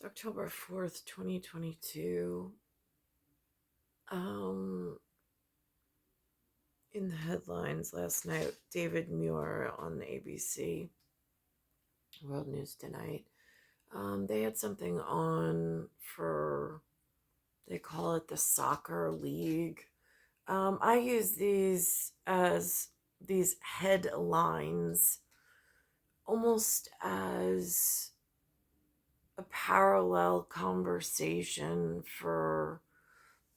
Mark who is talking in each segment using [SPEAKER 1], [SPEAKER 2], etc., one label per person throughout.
[SPEAKER 1] It's October 4th, 2022. Um, in the headlines last night, David Muir on the ABC, World News Tonight. They had something on for, they call it the soccer league. I use these as these headlines almost as a parallel conversation for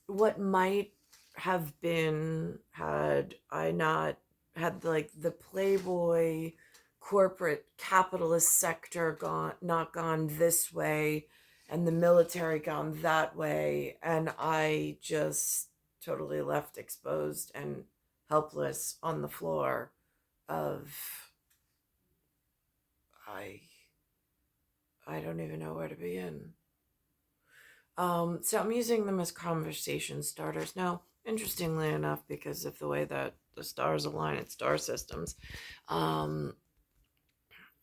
[SPEAKER 1] what might have been had I not had like the Playboy corporate capitalist sector not gone this way and the military gone that way, and I just totally left exposed and helpless on the floor of I I don't even know where to begin. So I'm using them as conversation starters. Now, interestingly enough, because of the way that the stars align in star systems, um,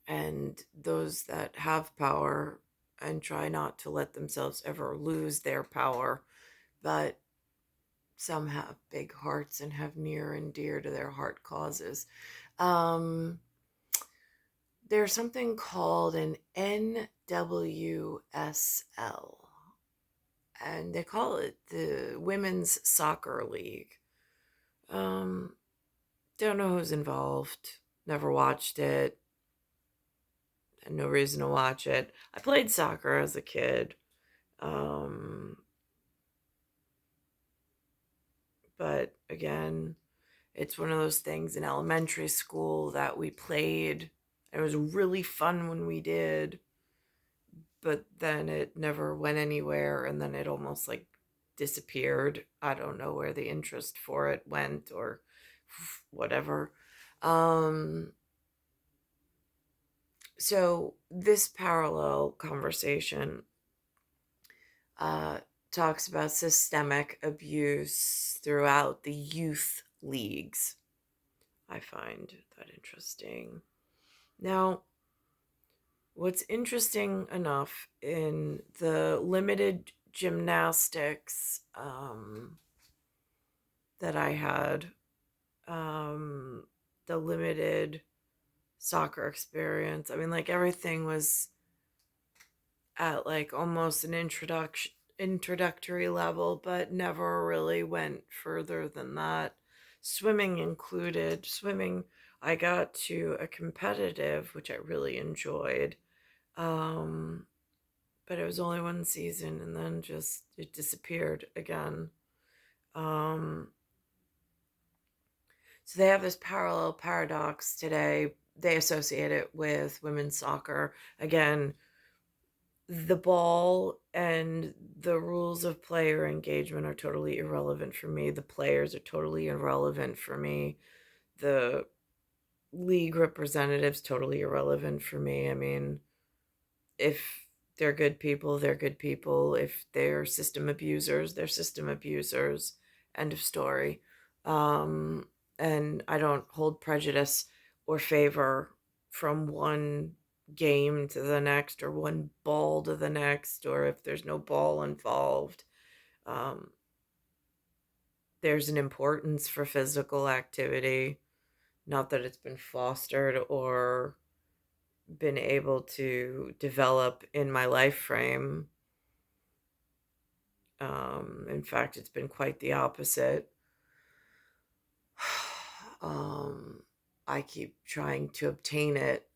[SPEAKER 1] and those that have power and try not to let themselves ever lose their power, but some have big hearts and have near and dear to their heart causes. Um, there's something called an NWSL, and they call it the Women's Soccer League. Um, don't know who's involved. Never watched it. Had no reason to watch it. I played soccer as a kid. Um, but again, it's one of those things in elementary school that we played. It was really fun when we did, but then it never went anywhere, and then it almost like disappeared. I don't know where the interest for it went or whatever. Um, so this parallel conversation uh, talks about systemic abuse throughout the youth leagues. I find that interesting. Now, what's interesting enough in the limited gymnastics that I had, the limited soccer experience, I mean, like everything was at like almost an introductory level, but never really went further than that. Swimming included. Swimming, I got to a competitive, which I really enjoyed. Um, but it was only one season and then just it disappeared again. Um, so they have this parallel paradox today. They associate it with women's soccer. Again, the ball and the rules of player engagement are totally irrelevant for me. The players are totally irrelevant for me. The league representatives totally irrelevant for me. I mean, if they're good people, they're good people. If they're system abusers, they're system abusers. End of story. Um, and I don't hold prejudice or favor from one game to the next or one ball to the next, or if there's no ball involved. Um, there's an importance for physical activity, not that it's been fostered or been able to develop in my life frame. In fact, it's been quite the opposite. um, I keep trying to obtain it,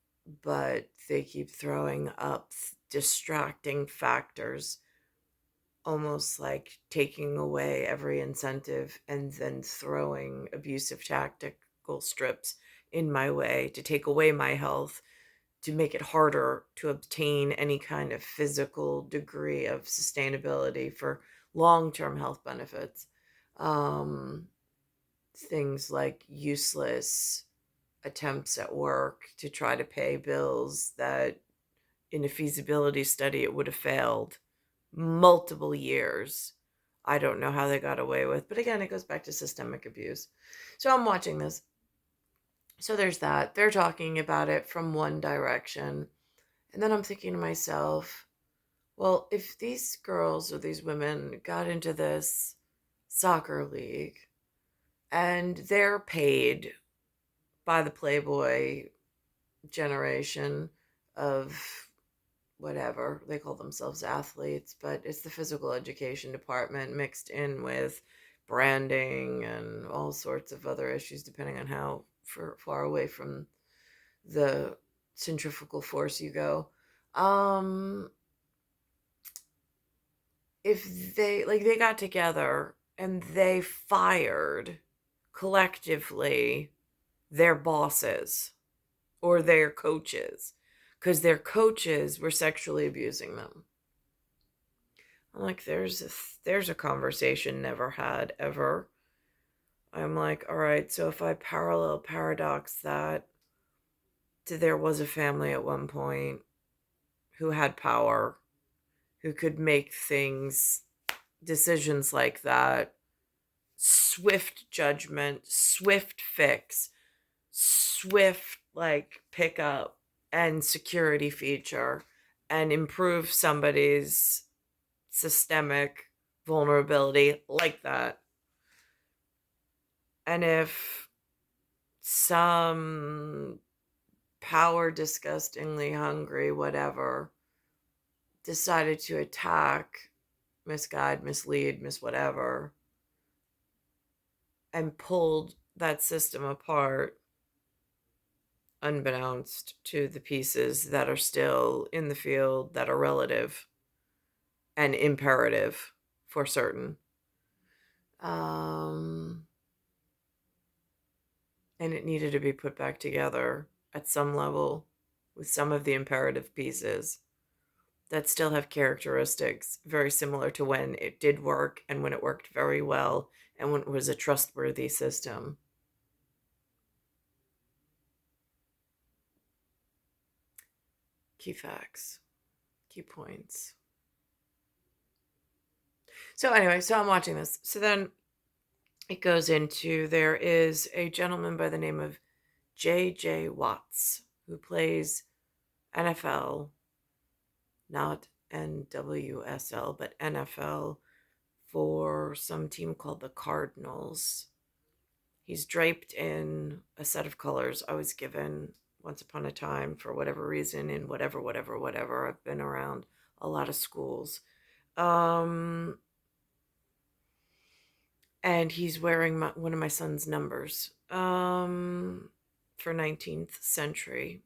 [SPEAKER 1] but they keep throwing up distracting factors, almost like taking away every incentive and then throwing abusive tactical strips in my way to take away my health, to make it harder to obtain any kind of physical degree of sustainability for long-term health benefits. Um, Things like useless attempts at work to try to pay bills that in a feasibility study it would have failed multiple years. I don't know how they got away with, but again, it goes back to systemic abuse. So I'm watching this. So there's that. They're talking about it from one direction. And then I'm thinking to myself, Well, if these girls or these women got into this soccer league and they're paid by the Playboy generation of whatever, they call themselves athletes, but it's the physical education department mixed in with branding and all sorts of other issues, depending on how far away from the centrifugal force you go. Um, if they like they got together and they fired collectively their bosses or their coaches because their coaches were sexually abusing them. I'm like, there's a conversation never had ever. I'm like, all right, so if I parallel paradox that to there was a family at one point who had power, who could make things, decisions like that, swift judgment, swift fix, swift like pickup and security feature and improve somebody's systemic vulnerability like that. And if some power disgustingly hungry whatever decided to attack, misguide, mislead, miss whatever, and pulled that system apart unbeknownst to the pieces that are still in the field that are relative and imperative for certain. Um, and it needed to be put back together at some level with some of the imperative pieces that still have characteristics very similar to when it did work and when it worked very well and when it was a trustworthy system. Key facts, key points. So, anyway, so I'm watching this. So then it goes into there is a gentleman by the name of J.J. Watts who plays NFL, not NWSL, but NFL for some team called the Cardinals. He's draped in a set of colors I was given once upon a time for whatever reason in whatever. I've been around a lot of schools. Um, and he's wearing one of my son's numbers for 19th century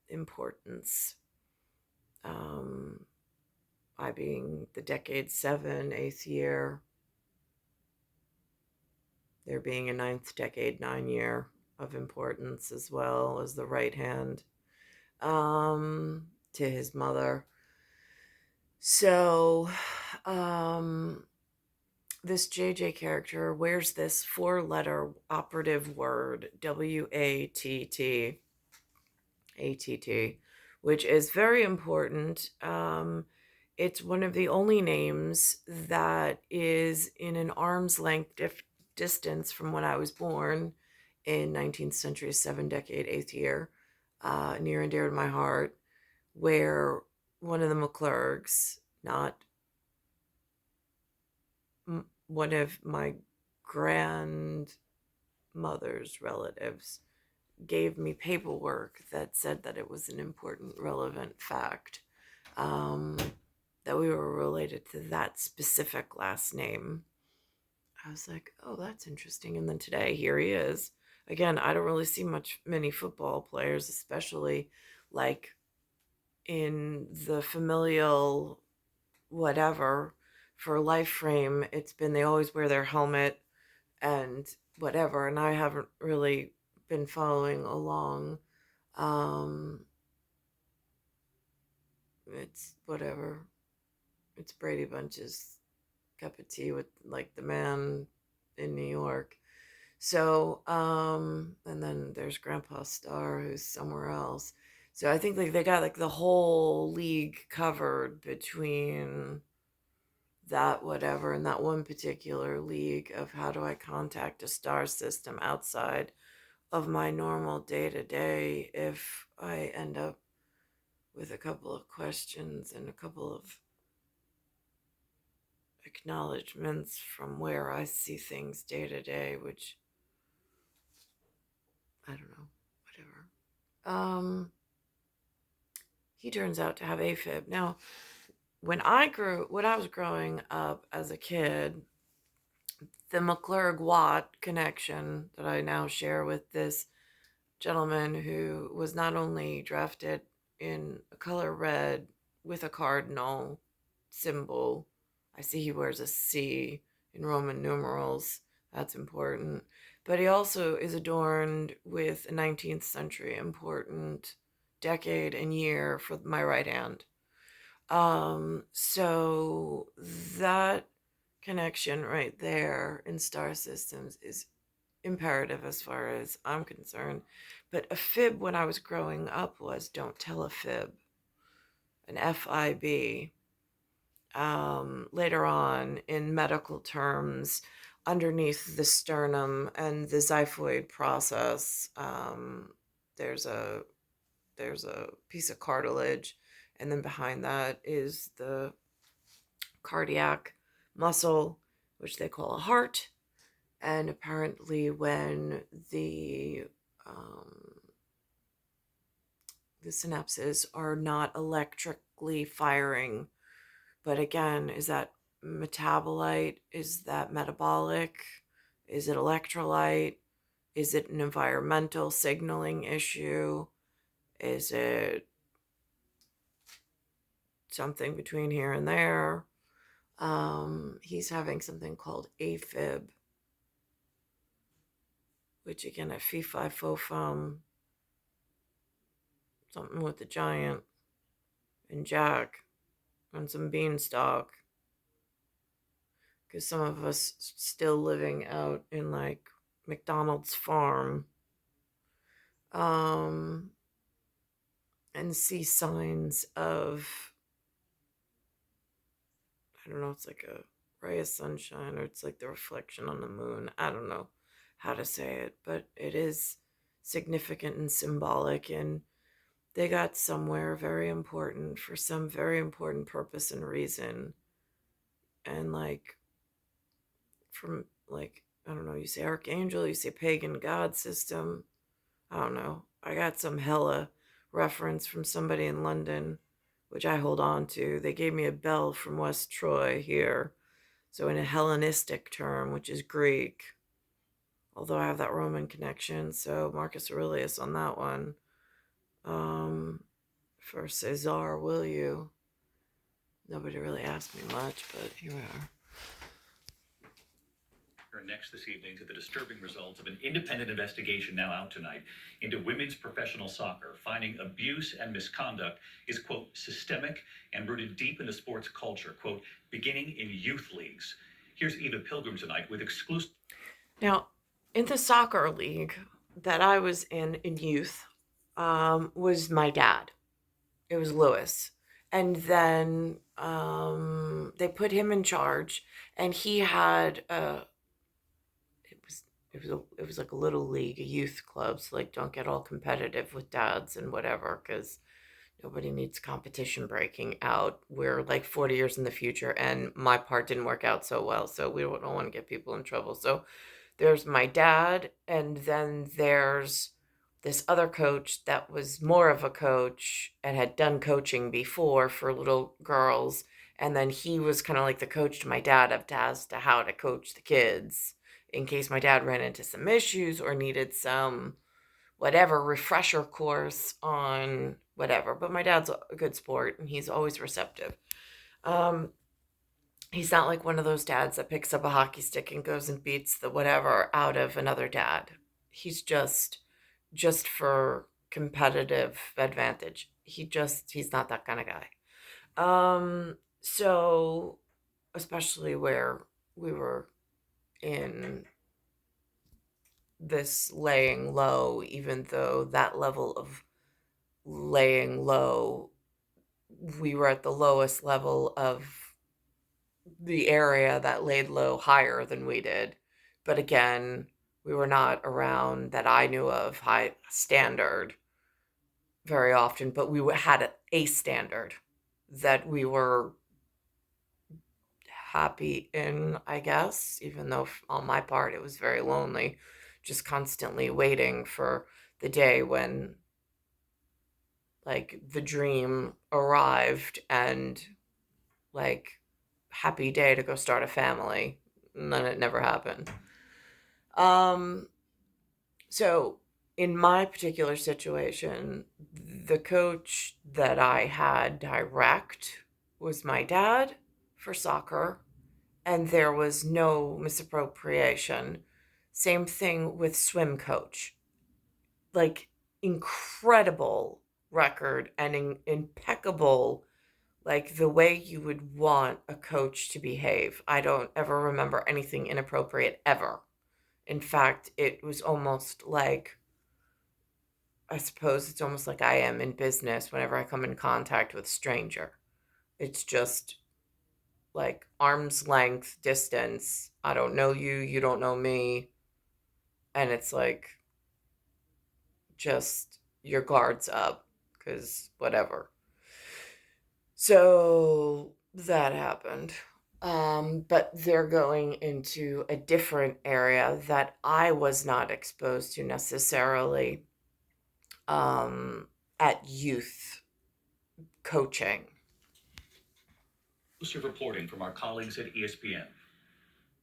[SPEAKER 1] importance. Um, I being the decade 7, 8th year, there being a 9th decade, 9 year of importance as well as the right hand to his mother. So, this JJ character wears this 4-letter operative word, WATT, ATT, which is very important. It's one of the only names that is in an arm's length distance from when I was born in 19th century, 7 decade, 8th year, near and dear to my heart, where one of the McClurgs, not one of my grandmother's relatives, gave me paperwork that said that it was an important, relevant fact, that we were related to that specific last name. I was like, oh, that's interesting. And then today, here he is. Again, I don't really see many football players, especially like in the familial whatever for life frame. It's been they always wear their helmet and whatever, and I haven't really been following along. Um, it's whatever. It's Brady Bunch's cup of tea with like the man in New York. So, and then there's Grandpa Star who's somewhere else. So I think like they got like the whole league covered between that whatever and that one particular league of how do I contact a star system outside of my normal day to day if I end up with a couple of questions and a couple of acknowledgments from where I see things day to day, which I don't know, whatever. He turns out to have AFib. Now, when I was growing up as a kid, the McClurg-Watt connection that I now share with this gentleman who was not only drafted in a color red with a cardinal symbol. I see he wears a C in Roman numerals. That's important. But he also is adorned with a 19th century important decade and year for my right hand. So that connection right there in star systems is imperative as far as I'm concerned. But a fib when I was growing up was don't tell a fib, an FIB. Later on, in medical terms, underneath the sternum and the xiphoid process, there's a piece of cartilage, and then behind that is the cardiac muscle, which they call a heart. And apparently, when the synapses are not electrically firing, but again, is that metabolite? Is that metabolic? Is it electrolyte? Is it an environmental signaling issue? Is it something between here and there? He's having something called AFib, which again, a fee fi fo fum, something with the giant and Jack and some beanstalk. Because some of us still living out in like McDonald's farm, and see signs of, I don't know, it's like a ray of sunshine, or it's like the reflection on the moon. I don't know how to say it, but it is significant and symbolic, and they got somewhere very important for some very important purpose and reason. And like, from like, I don't know, you say archangel, you say pagan god system. I don't know. I got some hella reference from somebody in London, which I hold on to. They gave me a bell from West Troy here. So in a Hellenistic term, which is Greek, although I have that Roman connection. So Marcus Aurelius on that one. For Caesar, will you? Nobody really asked me much, but here we are.
[SPEAKER 2] Next this evening to the disturbing results of an independent investigation now out tonight into women's professional soccer, finding abuse and misconduct is, quote, systemic and rooted deep into sports culture, quote, beginning in youth leagues. Here's Eva Pilgrim tonight with exclusive.
[SPEAKER 1] Now, in the soccer league that I was in youth, was my dad. It was Lewis. And then they put him in charge, and he had it was like a little league, a youth club. So like, don't get all competitive with dads and whatever, because nobody needs competition breaking out. We're like 40 years in the future, and my part didn't work out so well, so we don't want to get people in trouble. So there's my dad, and then there's this other coach that was more of a coach and had done coaching before for little girls. And then he was kind of like the coach to my dad as to how to coach the kids in case my dad ran into some issues or needed some whatever refresher course on whatever. But my dad's a good sport, and he's always receptive. He's not like one of those dads that picks up a hockey stick and goes and beats the whatever out of another dad. He's just for competitive advantage. He's not that kind of guy. So especially where we were in this laying low, even though that level of laying low, we were at the lowest level of the area that laid low higher than we did. But again, we were not around that I knew of high standard very often, but we had a standard that we were happy in, I guess, even though on my part it was very lonely, just constantly waiting for the day when, like, the dream arrived and, like, happy day to go start a family, and then it never happened. Um, so in my particular situation, the coach that I had direct was my dad for soccer, and there was no misappropriation. Same thing with swim coach. Like, incredible record and impeccable, like the way you would want a coach to behave. I don't ever remember anything inappropriate ever. In fact, it was almost like, I suppose it's almost like I am in business whenever I come in contact with a stranger. It's just like arm's length distance. I don't know you, you don't know me. And it's like just your guards up because whatever. So that happened. But they're going into a different area that I was not exposed to necessarily at youth coaching.
[SPEAKER 2] Exclusive reporting from our colleagues at ESPN.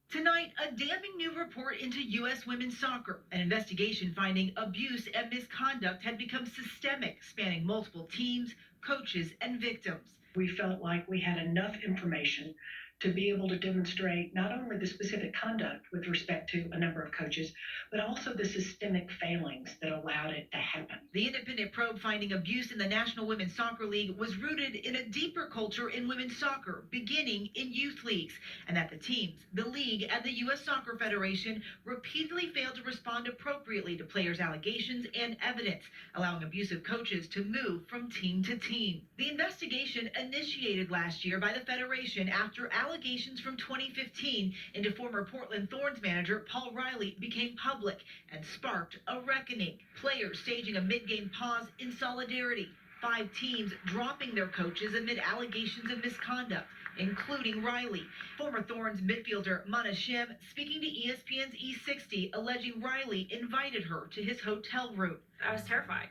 [SPEAKER 3] Tonight, a damning new report into U.S. women's soccer. An investigation finding abuse and misconduct had become systemic, spanning multiple teams, coaches, and victims.
[SPEAKER 4] We felt like we had enough information to be able to demonstrate not only the specific conduct with respect to a number of coaches, but also the systemic failings that allowed it to happen.
[SPEAKER 3] The independent probe finding abuse in the National Women's Soccer League was rooted in a deeper culture in women's soccer, beginning in youth leagues, and that the teams, the league, and the U.S. Soccer Federation repeatedly failed to respond appropriately to players' allegations and evidence, allowing abusive coaches to move from team to team. The investigation initiated last year by the Federation after allegations from 2015 into former Portland Thorns manager Paul Riley became public and sparked a reckoning. Players staging a mid-game pause in solidarity. 5 teams dropping their coaches amid allegations of misconduct, including Riley. Former Thorns midfielder Mana Shim speaking to ESPN's E60, alleging Riley invited her to his hotel room.
[SPEAKER 5] I was terrified.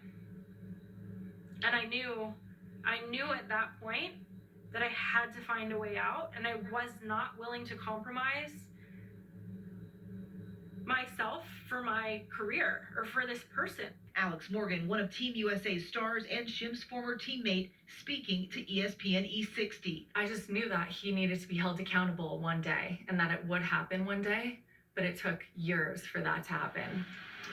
[SPEAKER 5] And I knew at that point that I had to find a way out, and I was not willing to compromise myself for my career or for this person.
[SPEAKER 3] Alex Morgan, one of Team USA's stars and Shim's former teammate, speaking to ESPN E60.
[SPEAKER 5] I just knew that he needed to be held accountable one day and that it would happen one day, but it took years for that to happen.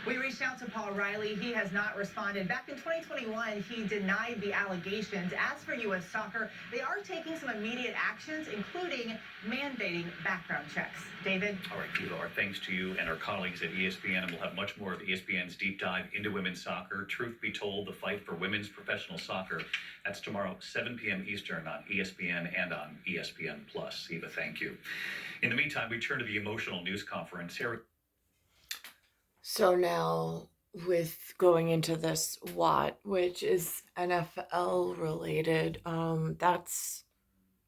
[SPEAKER 3] We reached out to Paul Riley. He has not responded. Back in 2021, he denied the allegations. As for U.S. Soccer, they are taking some immediate actions, including mandating background checks. David?
[SPEAKER 2] All right, Pilar, our thanks to you and our colleagues at ESPN, and we'll have much more of ESPN's deep dive into women's soccer. Truth be told, the fight for women's professional soccer. That's tomorrow, 7 p.m. Eastern on ESPN and on ESPN+. Eva, thank you. In the meantime, we turn to the emotional news conference.
[SPEAKER 1] So now, with going into this WAT, which is NFL related, that's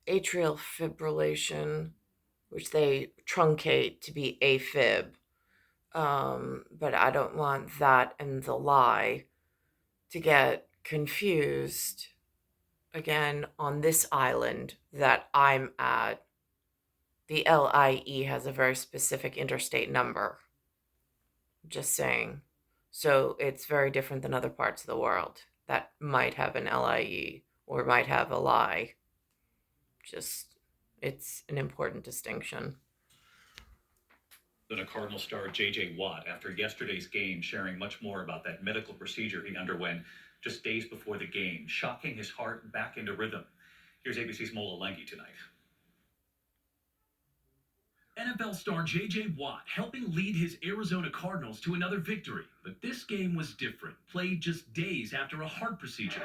[SPEAKER 1] atrial fibrillation, which they truncate to be AFib. But I don't want that and the lie to get confused again on this island that I'm at. The LIE has a very specific interstate number. Just saying. So it's very different than other parts of the world that might have an LIE or might have a lie. Just, it's an important distinction.
[SPEAKER 2] Than a Cardinal star J.J. Watt after yesterday's game, sharing much more about that medical procedure he underwent just days before the game, shocking his heart back into rhythm. Here's ABC's Mola Lengi tonight.
[SPEAKER 6] NFL star J.J. Watt helping lead his Arizona Cardinals to another victory. But this game was different, played just days after a heart procedure.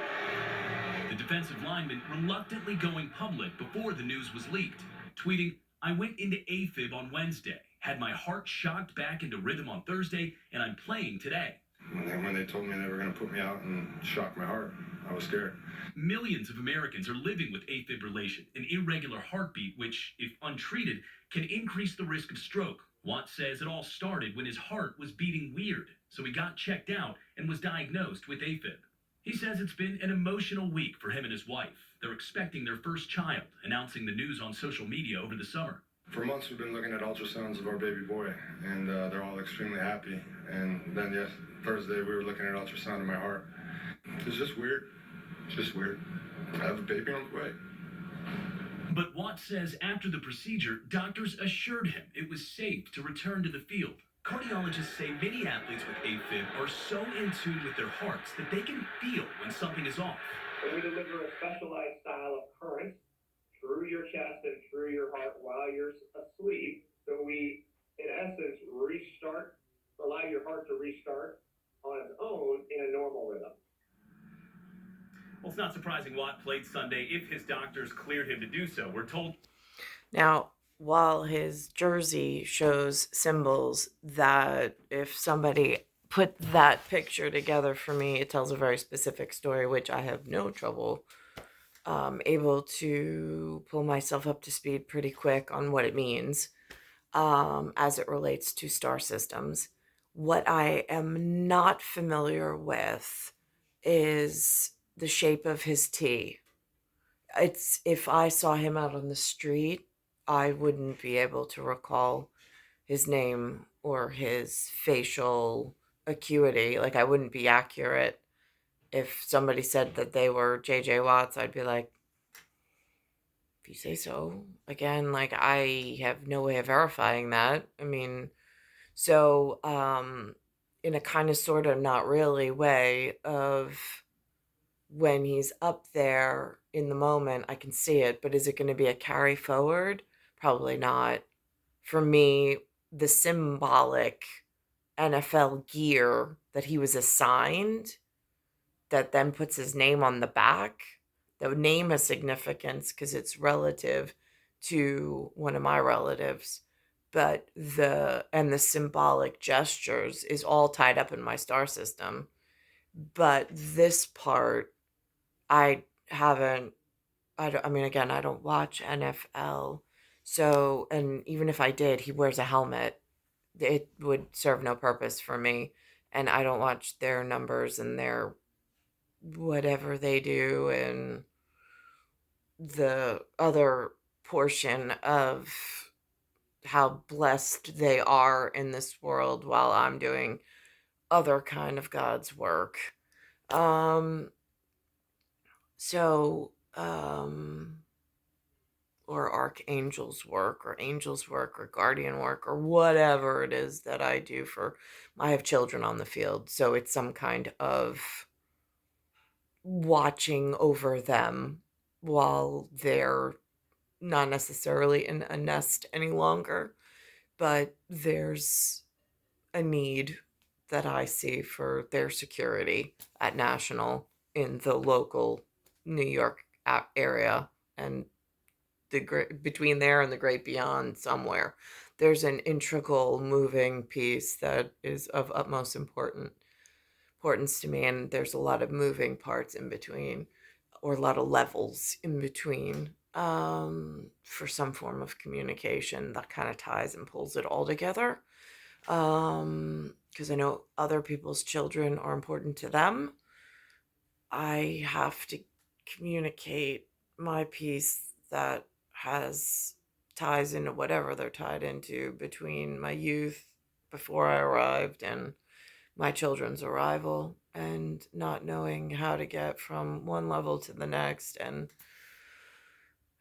[SPEAKER 6] The defensive lineman reluctantly going public before the news was leaked, tweeting, "I went into AFib on Wednesday, had my heart shocked back into rhythm on Thursday, and I'm playing today."
[SPEAKER 7] When they told me they were going to put me out and shock my heart, I was scared.
[SPEAKER 6] Millions of Americans are living with afibrillation, an irregular heartbeat which, if untreated, can increase the risk of stroke. Watt says it all started when his heart was beating weird, so he got checked out and was diagnosed with AFib. He says it's been an emotional week for him and his wife. They're expecting their first child, announcing the news on social media over the summer.
[SPEAKER 7] For months, we've been looking at ultrasounds of our baby boy, and they're all extremely happy. And then, yes, Thursday, we were looking at ultrasound of my heart. It's just weird. It's just weird. I have a baby on the way.
[SPEAKER 6] But Watt says after the procedure, doctors assured him it was safe to return to the field. Cardiologists say many athletes with AFib are so in tune with their hearts that they can feel when something is off.
[SPEAKER 8] And we deliver a specialized style of current through your chest and through your heart while you're asleep. So we, in essence, allow your heart to restart on its own in a normal rhythm.
[SPEAKER 6] Well, it's not surprising Watt played Sunday if his doctors cleared him to do so. We're told.
[SPEAKER 1] Now, while his jersey shows symbols that if somebody put that picture together for me, it tells a very specific story, which I have no trouble able to pull myself up to speed pretty quick on what it means as it relates to star systems. What I am not familiar with is the shape of his T. It's if I saw him out on the street, I wouldn't be able to recall his name or his facial acuity. Like, I wouldn't be accurate. If somebody said that they were JJ Watts, I'd be like, if you say so. Again, like, I have no way of verifying that. I mean, so in a kind of sort of not really way of when he's up there in the moment, I can see it, but is it going to be a carry forward? Probably not. For me, the symbolic NFL gear that he was assigned that then puts his name on the back, the name has significance because it's relative to one of my relatives, but the symbolic gestures is all tied up in my star system. But this part, I haven't, I mean, again, I don't watch NFL. So, and even if I did, he wears a helmet. It would serve no purpose for me. And I don't watch their numbers and their whatever they do and the other portion of how blessed they are in this world while I'm doing other kind of God's work. Or archangel's work or angel's work or guardian work or whatever it is that I do I have children on the field. So it's some kind of watching over them while they're not necessarily in a nest any longer, but there's a need that I see for their security at national in the local New York area and between there and the great beyond somewhere. There's an integral moving piece that is of utmost importance to me, and there's a lot of moving parts in between, or a lot of levels in between, for some form of communication that kind of ties and pulls it all together. Because I know other people's children are important to them. I have to communicate my piece that has ties into whatever they're tied into between my youth before I arrived and my children's arrival, and not knowing how to get from one level to the next, and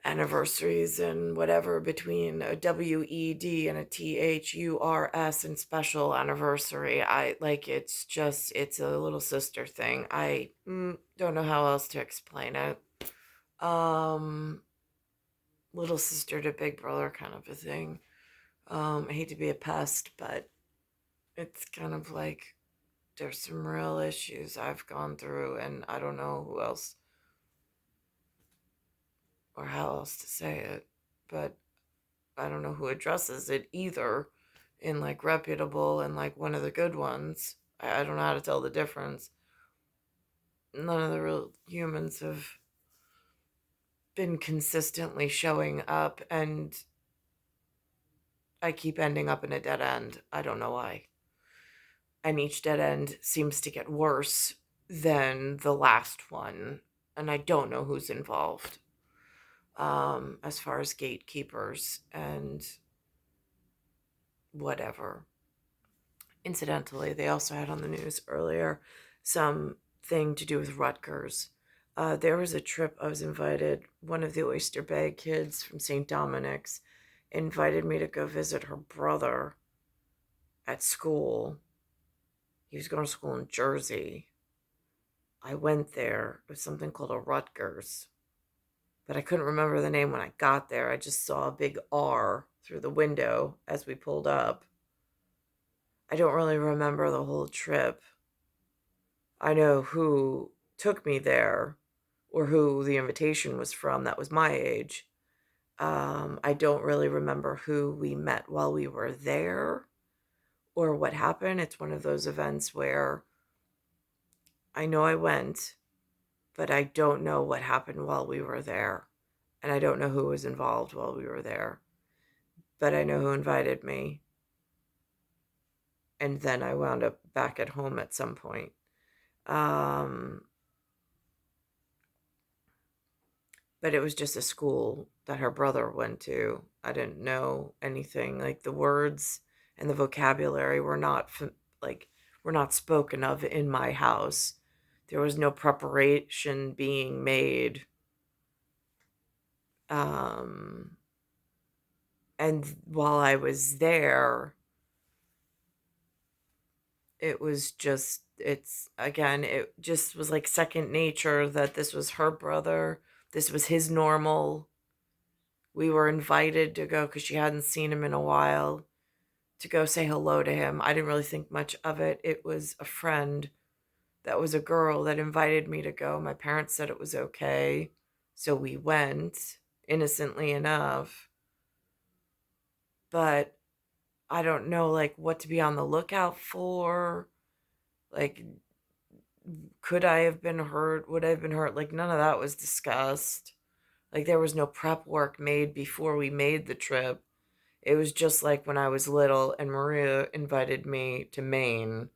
[SPEAKER 1] anniversaries and whatever between a WED and a THURS and special anniversary. It's a little sister thing. I don't know how else to explain it. Little sister to big brother kind of a thing. I hate to be a pest, but it's kind of like there's some real issues I've gone through, and I don't know who else or how else to say it, but I don't know who addresses it either in like reputable and like one of the good ones. I don't know how to tell the difference. None of the real humans have been consistently showing up, and I keep ending up in a dead end. I don't know why. And each dead end seems to get worse than the last one. And I don't know who's involved, as far as gatekeepers and whatever. Incidentally, they also had on the news earlier something to do with Rutgers. There was a trip I was invited. One of the Oyster Bay kids from St. Dominic's invited me to go visit her brother at school. He was going to school in Jersey. I went there. It was something called a Rutgers, but I couldn't remember the name when I got there. I just saw a big R through the window as we pulled up. I don't really remember the whole trip. I know who took me there or who the invitation was from that was my age. I don't really remember who we met while we were there or what happened. It's one of those events where I know I went, but I don't know what happened while we were there. And I don't know who was involved while we were there. But I know who invited me. And then I wound up back at home at some point. But it was just a school that her brother went to. I didn't know anything. Like the words and the vocabulary were not were not spoken of in my house. There was no preparation being made. And while I was there, it just was like second nature that this was her brother. This was his normal. We were invited to go because she hadn't seen him in a while to go say hello to him. I didn't really think much of it. It was a friend that was a girl that invited me to go. My parents said it was okay. So we went, innocently enough. But I don't know, like, what to be on the lookout for. Like, could I have been hurt? Would I have been hurt? Like, none of that was discussed. Like, there was no prep work made before we made the trip. It was just like when I was little and Maria invited me to Maine.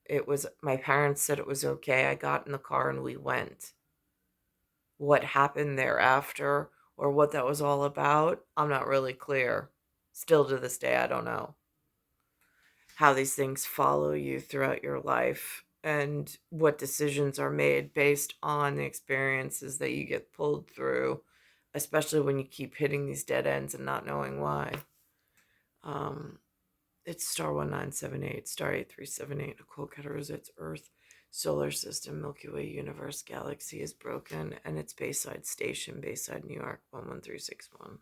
[SPEAKER 1] It was, my parents said it was okay. I got in the car and we went. What happened thereafter or what that was all about, I'm not really clear. Still to this day, I don't know how these things follow you throughout your life and what decisions are made based on the experiences that you get pulled through, especially when you keep hitting these dead ends and not knowing why. It's star 1978, star 8378, Nicole, Cattaruzza, it's Earth, solar system, Milky Way, universe, galaxy is broken, and it's Bayside Station, Bayside, New York, 11361.